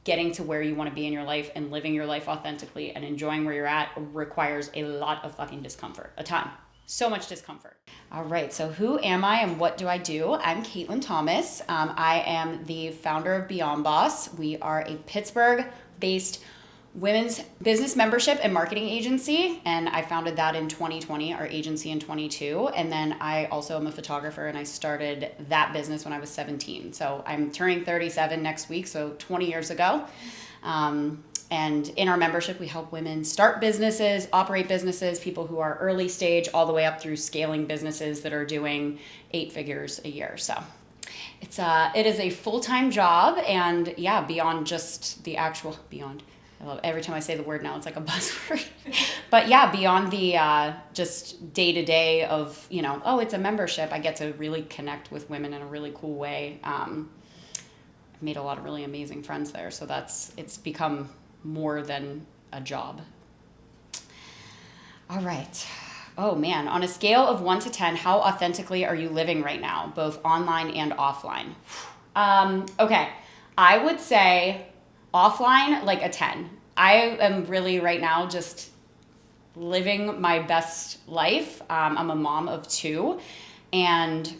getting to where you want to be in your life and living your life authentically and enjoying where you're at requires a lot of fucking discomfort, a ton. So much discomfort. All right, so who am I and what do I do? I'm Caitlin Thomas. I am the founder of Beyond Boss. We are a Pittsburgh-based women's business membership and marketing agency, and I founded that in 2020, our agency in 22, and then I also am a photographer, and I started that business when I was 17. So I'm turning 37 next week, so 20 years ago. And in our membership, we help women start businesses, operate businesses, people who are early stage, all the way up through scaling businesses that are doing 8 figures a year. So it is a full-time job, and yeah, beyond just the actual, beyond, I love every time I say the word now, it's like a buzzword. But yeah, beyond the just day-to-day of, oh, it's a membership, I get to really connect with women in a really cool way. I've made a lot of really amazing friends there, so it's become more than a job. All right. Oh man, on a scale of 1 to 10, how authentically are you living right now, both online and offline? Okay, I would say offline, like a 10. I am really right now just living my best life. I'm a mom of 2, and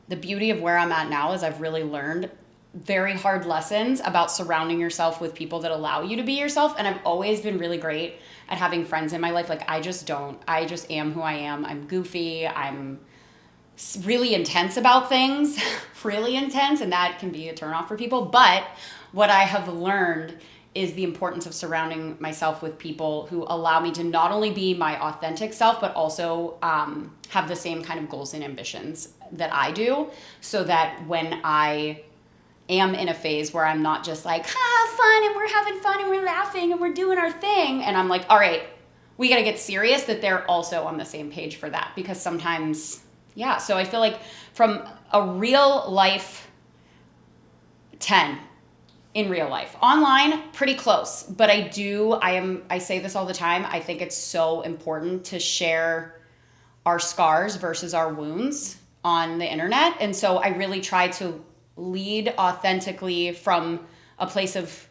the beauty of where I'm at now is I've really learned very hard lessons about surrounding yourself with people that allow you to be yourself. And I've always been really great at having friends in my life. Like I just am who I am. I'm goofy. I'm really intense about things, really intense. And that can be a turnoff for people. But what I have learned is the importance of surrounding myself with people who allow me to not only be my authentic self, but also have the same kind of goals and ambitions that I do, so that when I am in a phase where I'm not just like, fun, and we're having fun, and we're laughing, and we're doing our thing, and I'm like, all right, we got to get serious, that they're also on the same page for that. Because sometimes, yeah, so I feel like from a real life 10 in real life. Online, pretty close, but I say this all the time, I think it's so important to share our scars versus our wounds on the internet. And so I really try to lead authentically from a place of,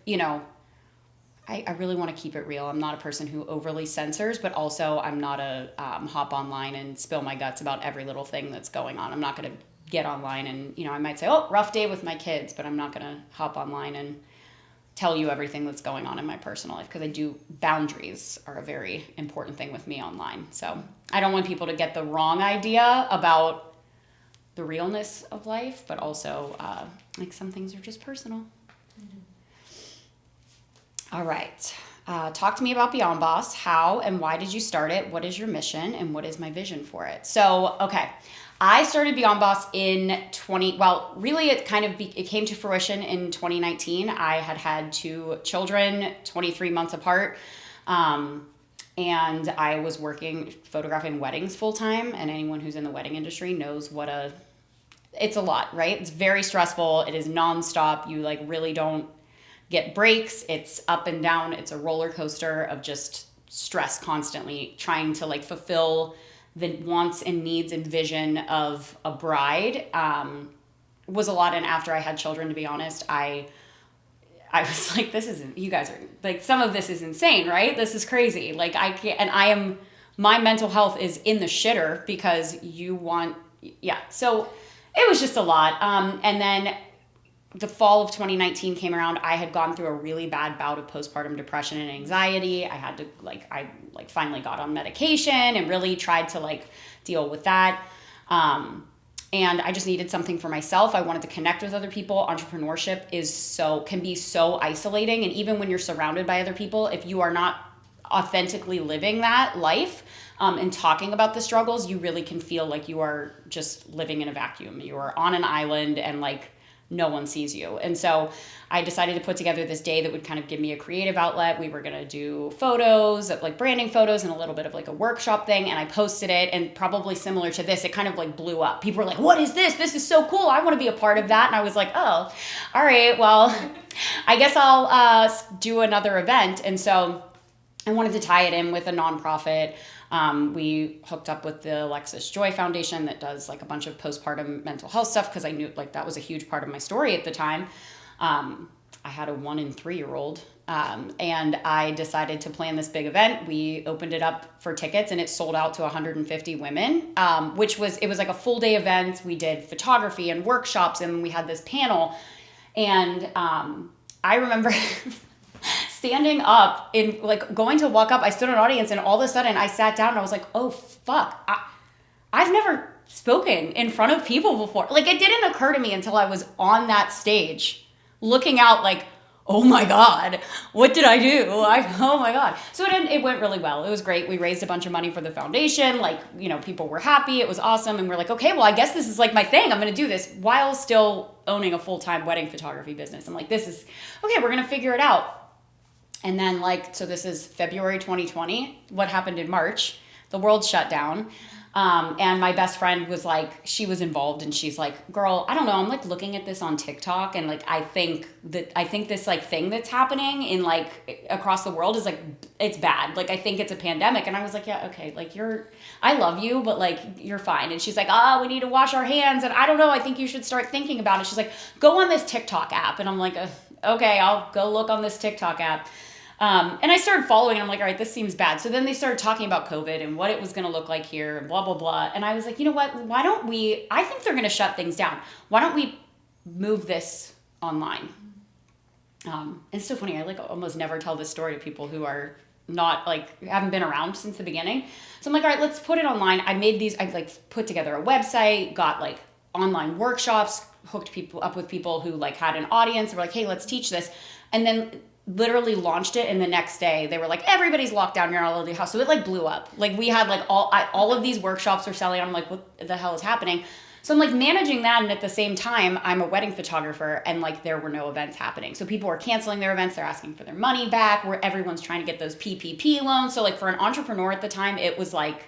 I really want to keep it real. I'm not a person who overly censors, but also I'm not a hop online and spill my guts about every little thing that's going on. I'm not going to get online and, I might say, oh, rough day with my kids, but I'm not going to hop online and tell you everything that's going on in my personal life, because boundaries are a very important thing with me online. So I don't want people to get the wrong idea about the realness of life, but also like some things are just personal. Mm-hmm. All right. Talk to me about Beyond Boss. How and why did you start it? What is your mission and what is my vision for it? So, okay. I started Beyond Boss in it came to fruition in 2019. I had 2 children, 23 months apart. And I was photographing weddings full time, and anyone who's in the wedding industry knows it's a lot, right? It's very stressful. It is nonstop. You really don't get breaks. It's up and down. It's a roller coaster of just stress constantly, trying to fulfill the wants and needs and vision of a bride. Was a lot. And after I had children, to be honest, I was like, you guys are some of this is insane, right? This is crazy. I can't, and my mental health is in the shitter because so it was just a lot. And then the fall of 2019 came around. I had gone through a really bad bout of postpartum depression and anxiety. I had to I finally got on medication and really tried to deal with that. And I just needed something for myself. I wanted to connect with other people. Entrepreneurship can be so isolating. And even when you're surrounded by other people, if you are not authentically living that life and talking about the struggles, you really can feel like you are just living in a vacuum. You are on an island and no one sees you. And so I decided to put together this day that would kind of give me a creative outlet. We were going to do photos, branding photos, and a little bit of a workshop thing. And I posted it, and probably similar to this, it kind of blew up. People were like, what is this? This is so cool. I want to be a part of that. And I was like, oh, all right, well, I guess I'll do another event. And so I wanted to tie it in with a nonprofit. We hooked up with the Alexis Joy Foundation that does a bunch of postpartum mental health stuff, because I knew that was a huge part of my story at the time. I had a 1 and 3-year-old. And I decided to plan this big event. We opened it up for tickets and it sold out to 150 women, it was like a full day event. We did photography and workshops and we had this panel. And I remember standing up in like going to walk up, I stood in an audience and all of a sudden I sat down and I was like, oh fuck, I've never spoken in front of people before. Like it didn't occur to me until I was on that stage looking out like, oh my God, what did I do? Oh my God. So it went really well. It was great. We raised a bunch of money for the foundation. Like, people were happy. It was awesome. And we're like, okay, well, I guess this is like my thing. I'm going to do this while still owning a full-time wedding photography business. I'm like, this is, okay, we're going to figure it out. And then so this is February 2020. What happened in March? The world shut down. And my best friend was like, she was involved and she's like, girl, I don't know. I'm like looking at this on TikTok and like, I think this like thing that's happening in like across the world is like, it's bad. Like, I think it's a pandemic. And I was like, yeah, okay. Like I love you, but like, you're fine. And she's like, we need to wash our hands. And I don't know. I think you should start thinking about it. She's like, go on this TikTok app. And I'm like, okay, I'll go look on this TikTok app. And I started following and I'm like, all right, this seems bad. So then they started talking about COVID and what it was going to look like here and blah, blah, blah. And I was like, you know what, I think they're going to shut things down. Why don't we move this online? It's so funny. I like almost never tell this story to people who are not like, haven't been around since the beginning. So I'm like, all right, let's put it online. I like put together a website, got like online workshops, hooked people up with people who like had an audience. We're like, hey, let's teach this. And then literally launched it, and the next day they were like, everybody's locked down, you're not allowed to leave house. So it like blew up. Like we had like all of these workshops were selling. I'm like, what the hell is happening? So I'm like managing that, and at the same time I'm a wedding photographer, and like there were no events happening. So people were canceling their events, they're asking for their money back, where everyone's trying to get those PPP loans. So like for an entrepreneur at the time, it was like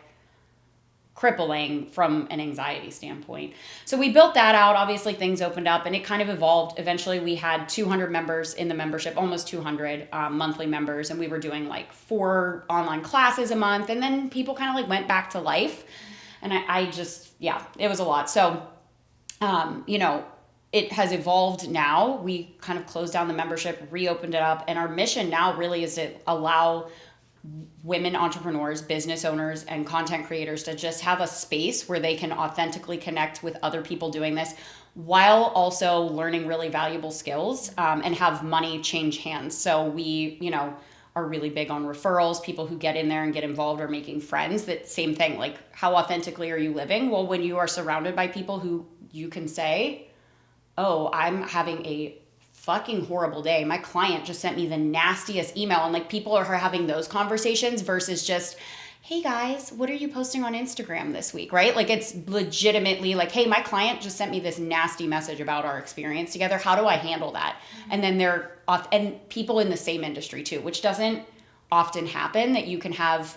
crippling from an anxiety standpoint. So we built that out. Obviously things opened up and it kind of evolved. Eventually we had 200 members in the membership, almost 200 monthly members. And we were doing like 4 online classes a month. And then people kind of like went back to life. And I just, it was a lot. So, it has evolved now. We kind of closed down the membership, reopened it up. And our mission now really is to allow women entrepreneurs, business owners, and content creators to just have a space where they can authentically connect with other people doing this while also learning really valuable skills and have money change hands. So we, are really big on referrals. People who get in there and get involved are making friends. That same thing, like how authentically are you living? Well, when you are surrounded by people who you can say, oh, I'm having a fucking horrible day. My client just sent me the nastiest email, and like people are having those conversations versus just, hey guys, what are you posting on Instagram this week, right? Like it's legitimately like, hey, my client just sent me this nasty message about our experience together. How do I handle that? And then they're off, and people in the same industry too, which doesn't often happen, that you can have,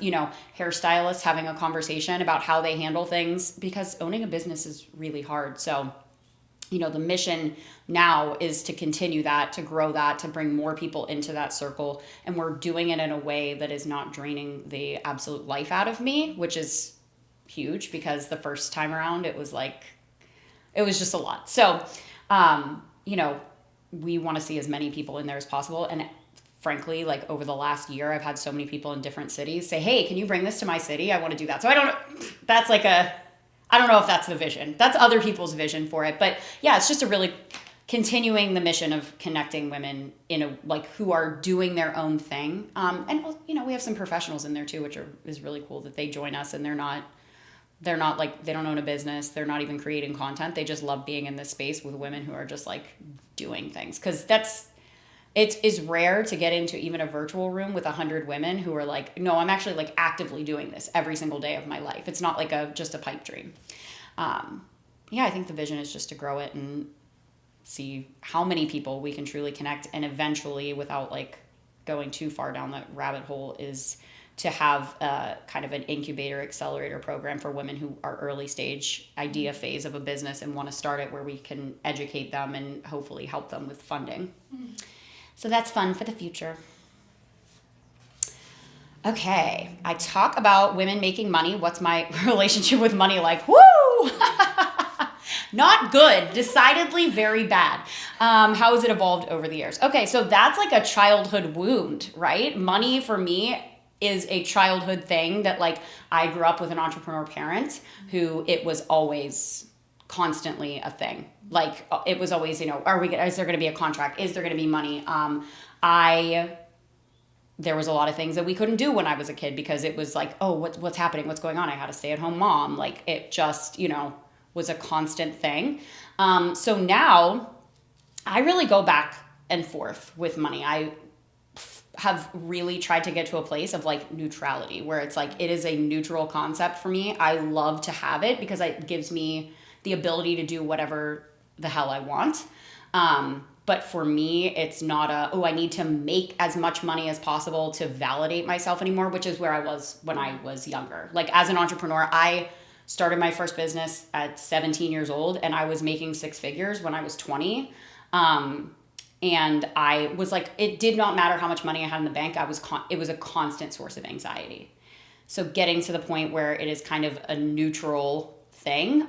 hairstylists having a conversation about how they handle things, because owning a business is really hard. So the mission now is to continue that, to grow that, to bring more people into that circle. And we're doing it in a way that is not draining the absolute life out of me, which is huge, because the first time around, it was just a lot. So, we want to see as many people in there as possible. And frankly, like over the last year, I've had so many people in different cities say, hey, can you bring this to my city? I want to do that. So I don't know if that's the vision. That's other people's vision for it. But yeah, it's just a really continuing the mission of connecting women who are doing their own thing. And we have some professionals in there too, which is really cool that they join us, and they're not like, they don't own a business. They're not even creating content. They just love being in this space with women who are just like doing things. Cause it is rare to get into even a virtual room with 100 women who are like, no, I'm actually like actively doing this every single day of my life. It's not like just a pipe dream. I think the vision is just to grow it and see how many people we can truly connect. And eventually, without like going too far down the rabbit hole, is to have kind of an incubator accelerator program for women who are early stage idea phase of a business and want to start it, where we can educate them and hopefully help them with funding. So that's fun for the future. Okay, I talk about women making money. What's my relationship with money like? Woo! Not good, decidedly very bad. How has it evolved over the years? Okay, so that's like a childhood wound, right? Money for me is a childhood thing that like I grew up with an entrepreneur parent who it was always constantly a thing. Like it was always, is there going to be a contract? Is there going to be money? I there was a lot of things that we couldn't do when I was a kid because it was like, oh, what's happening? What's going on? I had a stay-at-home mom. Like it just, was a constant thing. So now I really go back and forth with money. I have really tried to get to a place of like neutrality where it's like it is a neutral concept for me. I love to have it because it gives me the ability to do whatever the hell I want. But for me, it's not I need to make as much money as possible to validate myself anymore, which is where I was when I was younger. Like as an entrepreneur, I started my first business at 17 years old and I was making six figures when I was 20. And I was like, it did not matter how much money I had in the bank. It was a constant source of anxiety. So getting to the point where it is kind of a neutral thing,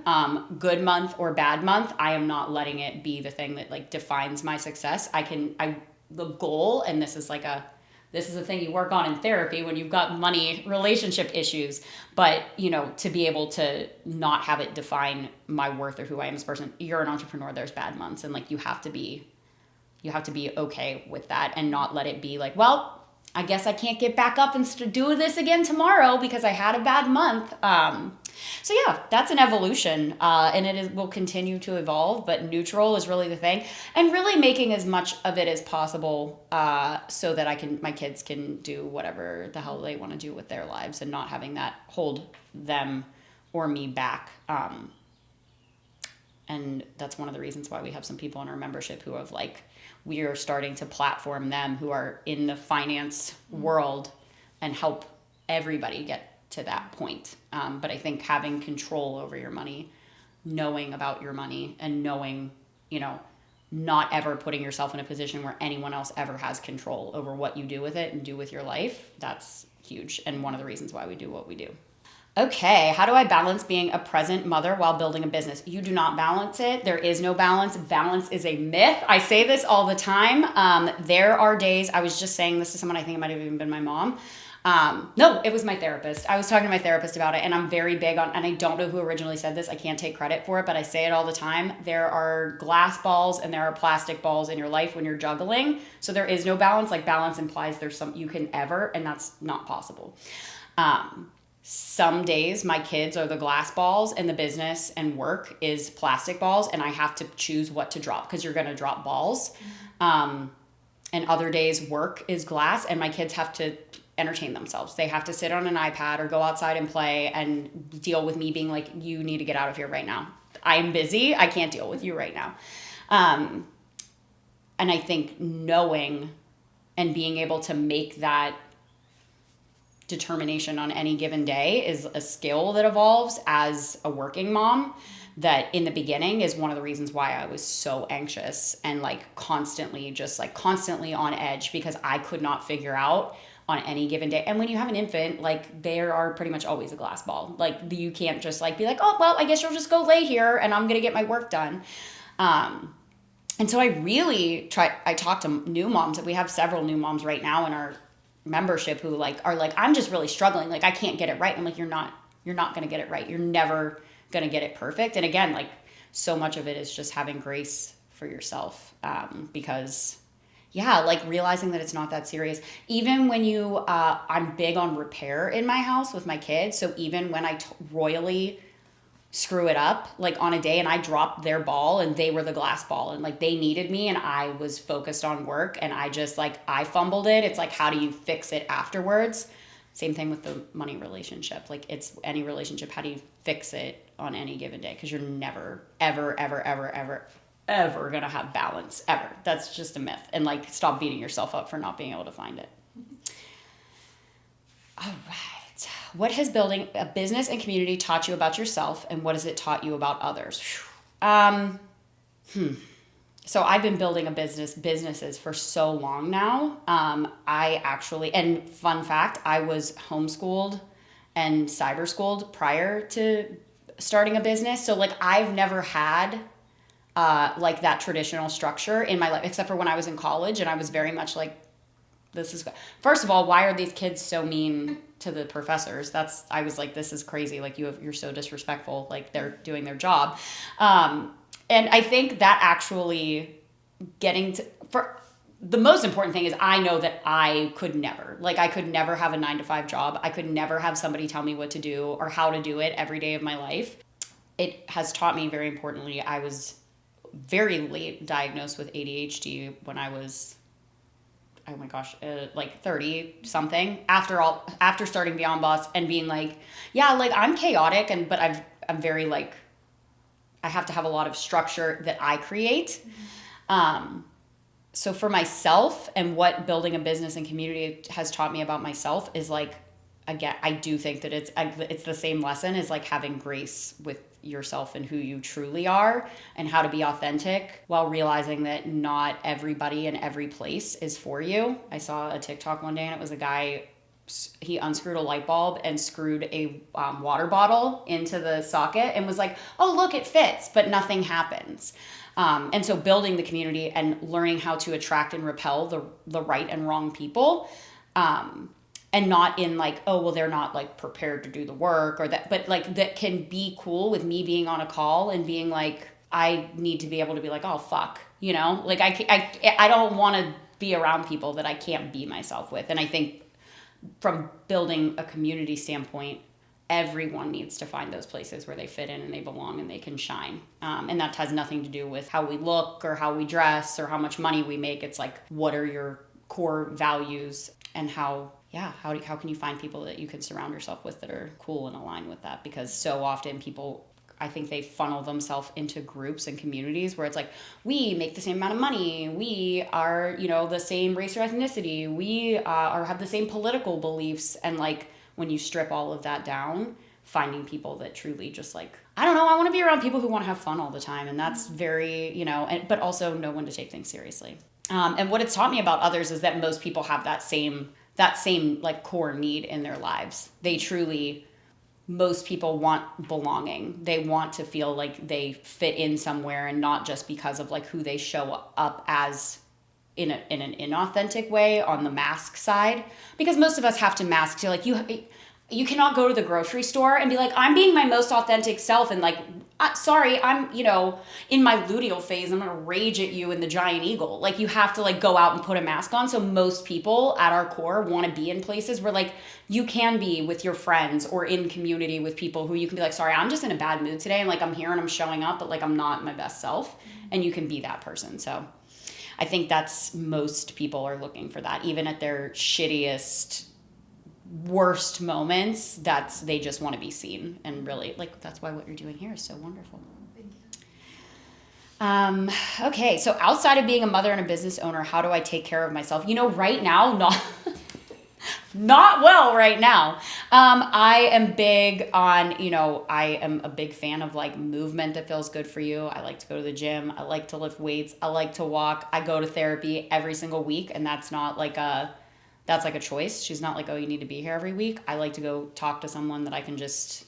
good month or bad month, I am not letting it be the thing that like defines my success. The goal, and this is a thing you work on in therapy when you've got money relationship issues, but to be able to not have it define my worth or who I am as a person. You're an entrepreneur, there's bad months, and like you have to be okay with that and not let it be like, well, I guess I can't get back up and do this again tomorrow because I had a bad month. So yeah, that's an evolution, and will continue to evolve, but neutral is really the thing, and really making as much of it as possible so that my kids can do whatever the hell they want to do with their lives and not having that hold them or me back. And that's one of the reasons why we have some people in our membership who have like, we are starting to platform them who are in the finance world and help everybody get to that point. But I think having control over your money, knowing about your money and knowing, not ever putting yourself in a position where anyone else ever has control over what you do with it and do with your life, that's huge. And one of the reasons why we do what we do. Okay, how do I balance being a present mother while building a business? You do not balance it. There is no balance. Balance is a myth. I say this all the time. There are days, I was just saying this to someone, I think it might have even been my mom. No, it was my therapist. I was talking to my therapist about it, and I'm very big on, and I don't know who originally said this. I can't take credit for it, but I say it all the time. There are glass balls and there are plastic balls in your life when you're juggling. So there is no balance. Like balance implies there's some you can ever, and that's not possible. Some days my kids are the glass balls and the business and work is plastic balls, and I have to choose what to drop because you're going to drop balls. And other days work is glass and my kids have to entertain themselves. They have to sit on an iPad or go outside and play and deal with me being like, you need to get out of here right now. I'm busy. I can't deal with you right now. And I think knowing and being able to make that determination on any given day is a skill that evolves as a working mom, that in the beginning is one of the reasons why I was so anxious and constantly on edge because I could not figure out on any given day. And when you have an infant, they are pretty much always a glass ball. You can't just be like, oh, well, I guess you'll just go lay here and I'm going to get my work done. And so I talk to new moms. We have several new moms right now in our membership who are like, I'm just really struggling. I can't get it right. I'm like, you're not going to get it right. You're never going to get it perfect. And again, so much of it is just having grace for yourself. Because realizing that it's not that serious. Even when I'm big on repair in my house with my kids. So even when I royally screw it up on a day and I dropped their ball and they were the glass ball and they needed me and I was focused on work and I just I fumbled it. It's how do you fix it afterwards? Same thing with the money relationship. It's any relationship. How do you fix it on any given day? Because you're never, ever, ever, ever, ever, ever going to have balance ever. That's just a myth. And stop beating yourself up for not being able to find it. All right. What has building a business and community taught you about yourself, and what has it taught you about others? So I've been building businesses for so long now. And fun fact, I was homeschooled and cyber schooled prior to starting a business. So like I've never had like that traditional structure in my life, except for when I was in college, and I was very much like, this is, first of all, why are these kids so mean to the professors? I was like, this is crazy. Like you're so disrespectful. Like they're doing their job. And I think that actually for the most important thing is I know that I could never have a 9-to-5 job. I could never have somebody tell me what to do or how to do it every day of my life. It has taught me, very importantly, I was very late diagnosed with ADHD when I was, oh my gosh, like 30 something, after starting Beyond Boss and being like, yeah, like I'm chaotic, but I'm very like, I have to have a lot of structure that I create. So for myself, and what building a business and community has taught me about myself is like, again, I do think that it's the same lesson as like having grace with yourself and who you truly are, and how to be authentic while realizing that not everybody in every place is for you. I saw a TikTok one day, and it was a guy, he unscrewed a light bulb and screwed a water bottle into the socket and was like, oh, look, it fits, but nothing happens. And so building the community and learning how to attract and repel the right and wrong people, and not in like, oh, well, they're not like prepared to do the work or that, but like that can be cool with me being on a call and being like, I need to be able to be like, oh, fuck, you know, like I don't want to be around people that I can't be myself with. And I think from building a community standpoint, everyone needs to find those places where they fit in and they belong and they can shine. And that has nothing to do with how we look or how we dress or how much money we make. It's like, what are your core values, and how can you find people that you can surround yourself with that are cool and aligned with that? Because so often people, I think they funnel themselves into groups and communities where it's like, we make the same amount of money, we are, you know, the same race or ethnicity, we have the same political beliefs. And like, when you strip all of that down, finding people that truly just like, I don't know, I want to be around people who want to have fun all the time. And that's very, you know, but also know when to take things seriously. And what it's taught me about others is that most people have that same like core need in their lives. Most people want belonging. They want to feel like they fit in somewhere, and not just because of like who they show up as in an inauthentic way on the mask side. Because most of us have to mask to like, you cannot go to the grocery store and be like, I'm being my most authentic self, and like, sorry, I'm, you know, in my luteal phase, I'm gonna rage at you in the giant eagle. Like, you have to like go out and put a mask on. So most people at our core want to be in places where like you can be with your friends or in community with people who you can be like, sorry, I'm just in a bad mood today, and like I'm here and I'm showing up, but like I'm not my best self, and you can be that person. So I think that's, most people are looking for that, even at their shittiest, worst moments. They just want to be seen, and really like that's why what you're doing here is so wonderful. Thank you. Okay, so outside of being a mother and a business owner, how do I take care of myself? You know, right now, not well right now. I am big on, you know, I am a big fan of like movement that feels good for you. I like to go to the gym. I like to lift weights. I like to walk. I go to therapy every single week, and that's like a choice. She's not like, oh, you need to be here every week. I like to go talk to someone that I can just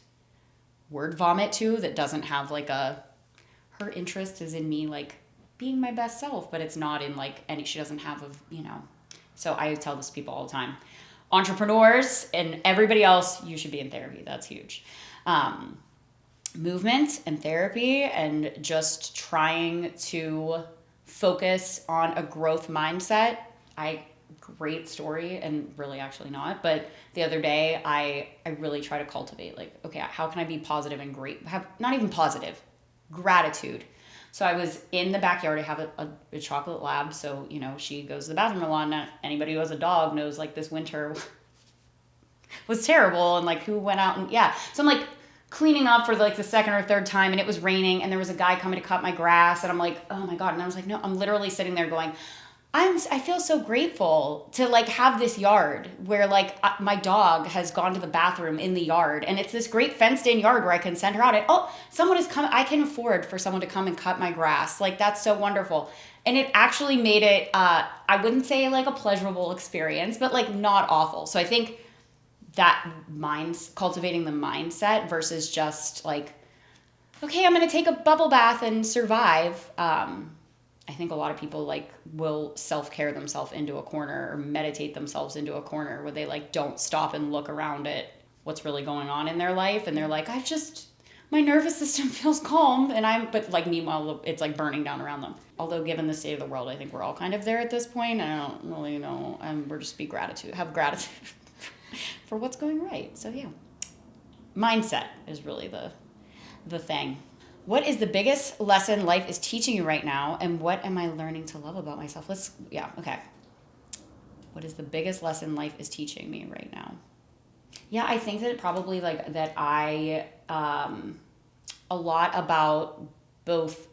word vomit to, that doesn't have like her interest is in me like being my best self, but it's not in like she doesn't have you know. So I tell this to people all the time. Entrepreneurs and everybody else, you should be in therapy. That's huge. Movement and therapy, and just trying to focus on a growth mindset. Great story, and really actually not, but the other day I really try to cultivate like, okay, how can I be positive and not even positive, gratitude. So I was in the backyard. I have a chocolate lab, so you know, she goes to the bathroom a lot. Now, anybody who has a dog knows like this winter was terrible, and like who went out and so I'm like cleaning up for like the second or third time, and it was raining, and there was a guy coming to cut my grass, and I'm like, oh my God. And I was like, no, I'm literally sitting there going, I feel so grateful to like have this yard where like my dog has gone to the bathroom in the yard, and it's this great fenced in yard where I can send her out, and someone is coming. I can afford for someone to come and cut my grass. Like, that's so wonderful. And it actually made it, I wouldn't say like a pleasurable experience, but like not awful. So I think that cultivating the mindset versus just like, okay, I'm going to take a bubble bath and survive. I think a lot of people like will self-care themselves into a corner or meditate themselves into a corner where they like don't stop and look around at what's really going on in their life. And they're like, my nervous system feels calm. But like meanwhile, it's like burning down around them. Although given the state of the world, I think we're all kind of there at this point. I don't really know. We're just have gratitude for what's going right. So yeah, mindset is really the thing. What is the biggest lesson life is teaching you right now, and what am I learning to love about myself? Okay. What is the biggest lesson life is teaching me right now? Yeah, I think that probably like that a lot about both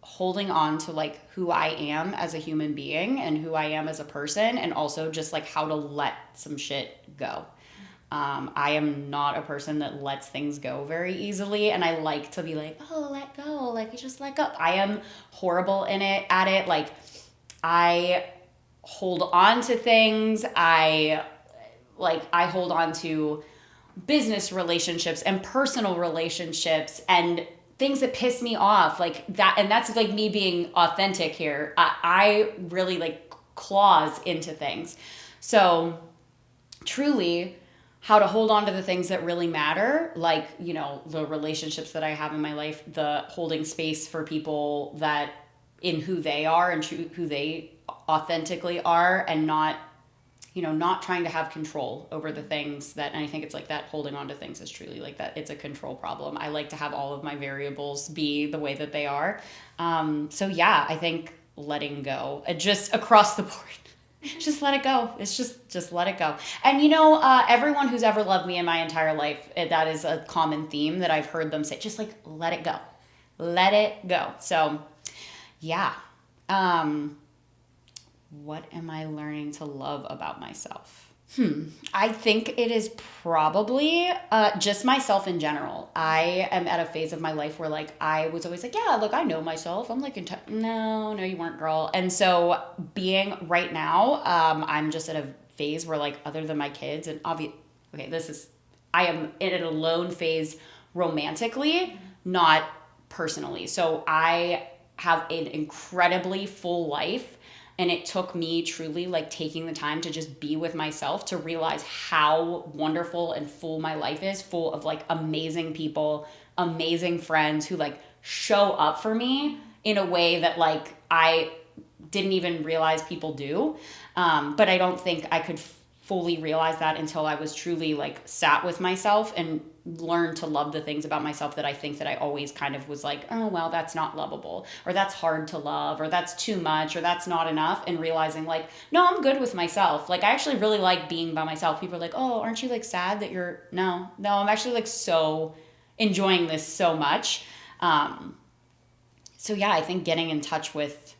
holding on to like who I am as a human being and who I am as a person, and also just like how to let some shit go. I am not a person that lets things go very easily, and I like to be like, oh, let go, like you just let go. I am horrible at it. Like I hold on to things. I hold on to business relationships and personal relationships and things that piss me off like that. And that's like me being authentic here. I really like claws into things. So truly, how to hold on to the things that really matter, like, you know, the relationships that I have in my life, the holding space for people that in who they are and who they authentically are, and not, you know, not trying to have control over the things that, and I think it's like that holding on to things is truly like that. It's a control problem. I like to have all of my variables be the way that they are. So yeah, I think letting go, just across the board. Just let it go. It's just let it go. And you know, everyone who's ever loved me in my entire life, that is a common theme that I've heard them say. Just like let it go, let it go. So, yeah. What am I learning to love about myself? I think it is probably just myself in general. I am at a phase of my life where like I was always like, yeah, look, I know myself. I'm like, no, you weren't, girl. And so being right now, I'm just at a phase where like other than my kids and I am in an alone phase romantically, not personally. So I have an incredibly full life. And it took me truly like taking the time to just be with myself to realize how wonderful and full my life is, full of like amazing people, amazing friends who like show up for me in a way that like I didn't even realize people do. But I don't think I could fully realize that until I was truly like sat with myself and learned to love the things about myself that I think that I always kind of was like, oh, well, that's not lovable, or that's hard to love, or that's too much, or that's not enough. And realizing like, no, I'm good with myself. Like I actually really like being by myself. People are like, oh, aren't you like sad that no, I'm actually like so enjoying this so much. So yeah, I think getting in touch with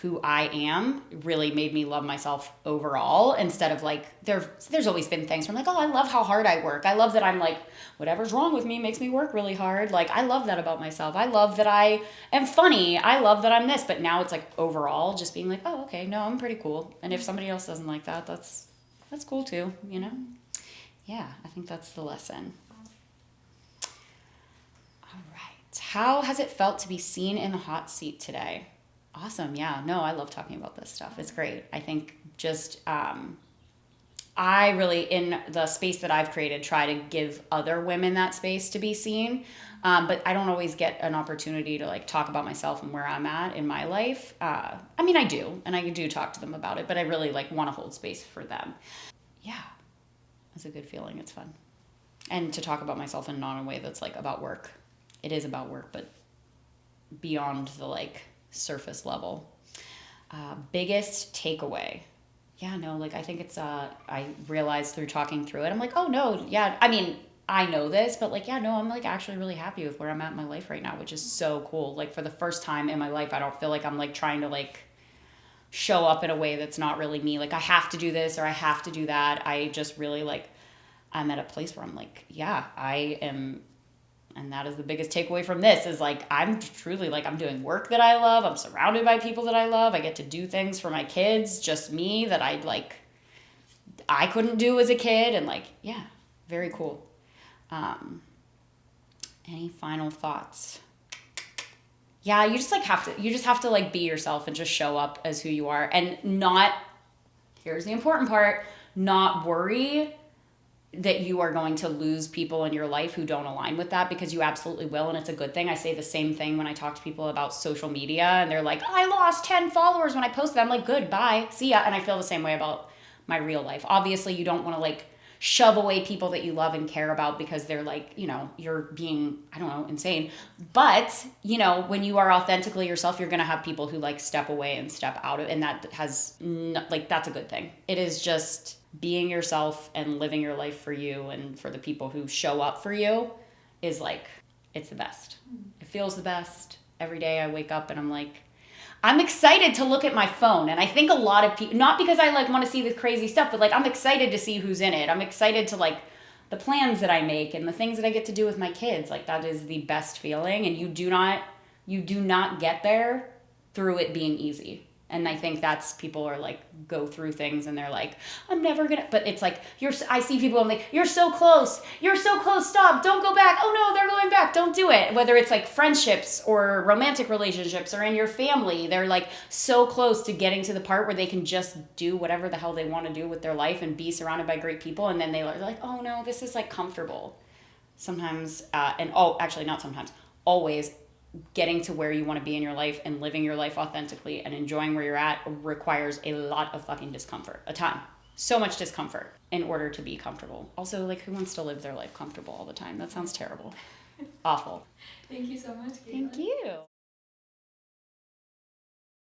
who I am really made me love myself overall, instead of like there's always been things where I'm like, oh, I love how hard I work. I love that I'm like, whatever's wrong with me makes me work really hard. Like I love that about myself. I love that I am funny. I love that I'm this. But now it's like overall just being like, oh, okay, no, I'm pretty cool. And if somebody else doesn't like that, that's cool too, you know? Yeah, I think that's the lesson. All right. How has it felt to be seen in the hot seat today? Awesome. Yeah. No, I love talking about this stuff. It's great. I think just, I really, in the space that I've created, try to give other women that space to be seen. But I don't always get an opportunity to like talk about myself and where I'm at in my life. I mean, I do, and I do talk to them about it, but I really like want to hold space for them. Yeah. It's a good feeling. It's fun. And to talk about myself in not a way that's like about work. It is about work, but beyond the like surface level. Biggest takeaway. Yeah, no, like I think it's I realized through talking through it, I'm like, oh no, yeah, I mean, I know this, but like, yeah, no, I'm like actually really happy with where I'm at in my life right now, which is so cool. Like for the first time in my life, I don't feel like I'm like trying to like show up in a way that's not really me. Like I have to do this or I have to do that. I just really like, I'm at a place where I'm like, yeah, I am. And that is the biggest takeaway from this is like, I'm truly like, I'm doing work that I love. I'm surrounded by people that I love. I get to do things for my kids, just me, that I couldn't do as a kid. And like, yeah, very cool. Any final thoughts? Yeah, you just have to like be yourself and just show up as who you are, and not, here's the important part, not worry that you are going to lose people in your life who don't align with that, because you absolutely will, and it's a good thing. I say the same thing when I talk to people about social media, and they're like, I lost 10 followers when I posted. I'm like, good, bye, see ya. And I feel the same way about my real life. Obviously, you don't want to like shove away people that you love and care about because they're like, you know, you're being, I don't know, insane. But, you know, when you are authentically yourself, you're going to have people who like step away and step out of, and that has like, that's a good thing. It is just being yourself and living your life for you and for the people who show up for you is like, it's the best. It feels the best. Every day I wake up and I'm like, I'm excited to look at my phone. And I think a lot of people, not because I like want to see the crazy stuff, but like I'm excited to see who's in it. I'm excited to like the plans that I make and the things that I get to do with my kids. Like that is the best feeling. And you do not get there through it being easy. And I think that's, people are like, go through things and they're like, I'm never gonna, but it's like, I see people, I'm like, you're so close, stop, don't go back, oh no, they're going back, don't do it. Whether it's like friendships or romantic relationships or in your family, they're like so close to getting to the part where they can just do whatever the hell they want to do with their life and be surrounded by great people. And then they're like, oh no, this is like comfortable. Sometimes, actually not sometimes, always, getting to where you want to be in your life and living your life authentically and enjoying where you're at requires a lot of fucking discomfort, a ton. So much discomfort in order to be comfortable. Also, like, who wants to live their life comfortable all the time? That sounds terrible. Awful. Thank you so much, Caitlin. Thank you.